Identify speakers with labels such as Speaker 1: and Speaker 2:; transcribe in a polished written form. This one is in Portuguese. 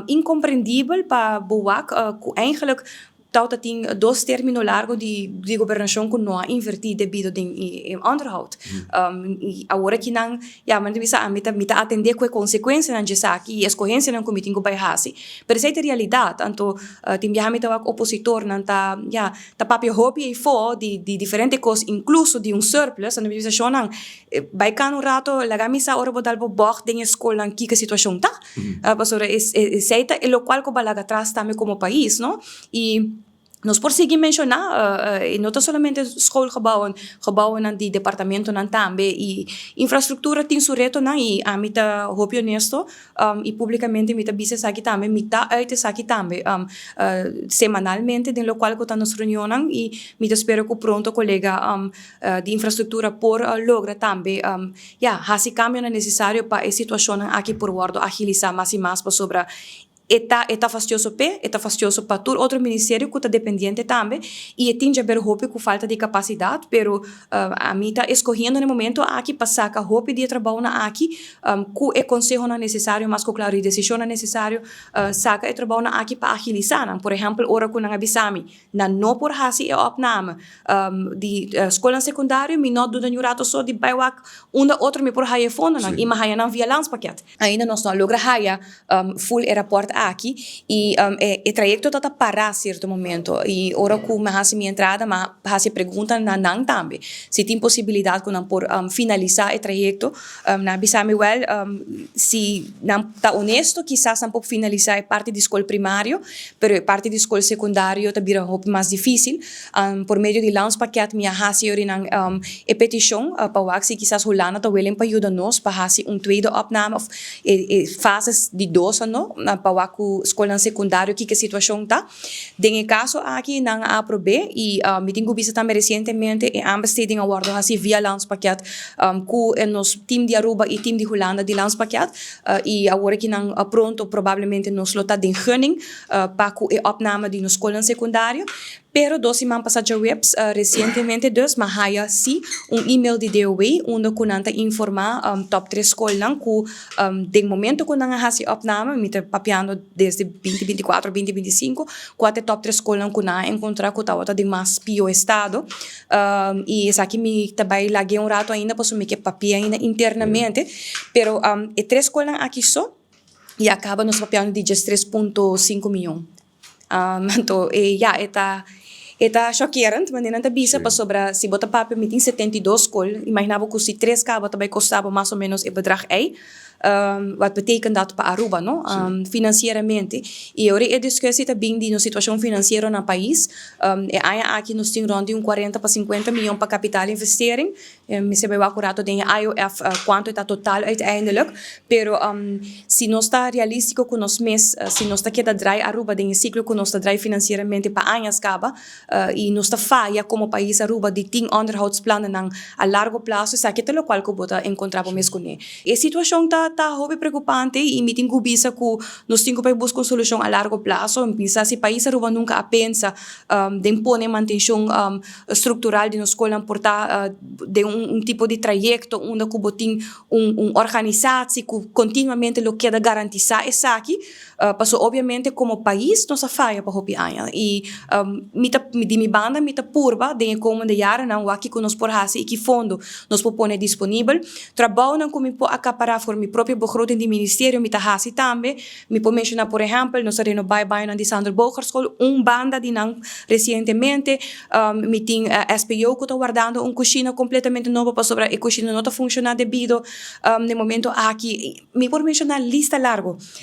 Speaker 1: incompreendível para Boac, eigenlijk dat in dos termino largo de governação que não invertir devido em onderhoud. Agora que não, mas mita atender com a consequência não já aqui e escorrência não comitem com bairrasi. Pero essa é a realidade. Então, tem já mita o opositor não tá papel hobby e fo de diferentes coisas, incluso de surplus, não bisa show não. Vai cá no rato, lagamisa ora bodal bo bog den escola não que situação tá. Pastor, essa é o qual que balaga atrás também como país, não? E nós prosseguimos mencionar, não somente escoolgebouwen, gebouwen die departamento também, e infraestrutura tem seu reto, e a mita hoop honesto, e publicamente mita bisa aqui também, mita uit aqui também, semanalmente, den local que estamos reunião, e mita espero que pronto colega de infraestrutura por logra também, hasi cambio necessário para a situação aqui por guardo agilizar mais e mais para sobre Eta fastioso para todo outro ministério que está dependente também e tem já ver hope com falta de capacidade, pero a mim está escolhendo no momento aqui para sacar hope de trabalho na aqui com o conselho não necessário, mas com claro a decisão não necessário saca o trabalho na aqui para agilizar, por exemplo, ora com a bisami, na não por hasi a opname de escola secundária, me não do rato só de baiwak outro me por haia fundo, e ma haia não violência paquete. Ainda nós não logra haia full aeroporto aqui e o trajeto está parar a certo momento e ora que me hace minha entrada mas hace pergunta na não também se tem possibilidade que não por finalizar o trajeto na bisame well se não está honesto quizás não pode finalizar a parte de escola primário pero a parte de escola secundário está bira mais difícil por meio de lanç paquete minha hace ori nang petição para o se quizás Holanda está willing para ajudar nós para hace tweede opname of fases de dosa no para o escola secundária que a situação tá. Em caso aqui não aprobei e me tenho visto também recentemente em ambesteding award assim via lanç paquete com nos time de Aruba e time de Holanda de lanç paquete e agora que não pronto provavelmente nos lota de gunning para a opname de nos escola secundária. Pero 2 semanas passadas webs recentemente mas haya sim e-mail de DOE onde kunanta informar top 3 escolas que de momento que não há opname me está papiando desde 2024 2025 quatro top 3 escolas que não encontrar que tá de mais pio estado e essa aqui me também laguei rato ainda para me que papia ainda internamente pero e 3 escolas aqui só e acaba nos papiando de 3.5 milhões então Eta chockerend, mas não bisa para sobre se bota papel me tem 72 escolas, imaginava que se 3 cabo também custava mais ou menos o bedrag wat betekent dat para Aruba, no? Financeiramente. E agora a discussão também de situação financeira no país. Aqui nós temos rond de 40 para 50 milhões para capital investering. Me se vai acurado de IOF quanto está total uiteindelijk. Pero se nós está realístico com nós mês, se nós está queda dry Aruba de ciclo que nós está dry financeiramente para anos caba e nós está falha como país Aruba de tem onderhoudsplannen a largo prazo, isso aqui é o qual que bota encontrar para mês com ele. E a situação tá hobby preocupante e me tenho visa que nós temos que buscar uma solução a largo prazo. Pensa se o país Aruba nunca a pensa de impor manutenção estrutural de nossa escola portar de tipo de trajeto onde que tem organização que continuamente lo queda garantizar isso aqui. Passou obviamente como país nossa falha para hobby aia e de mi banda mita purba de komende jaren não aqui que nós por hasi e que fundo nós propõe disponível trabalho não como po acaparar for mi próprio begroting de ministério mita hasi também me po mencionar por exemplo nós renovar bem de Sandro Boger School banda de não recentemente me tem SPO que está guardando cozinha completamente nova para sobre a cozinha não está funcionando devido no momento aqui me por mencionar lista largo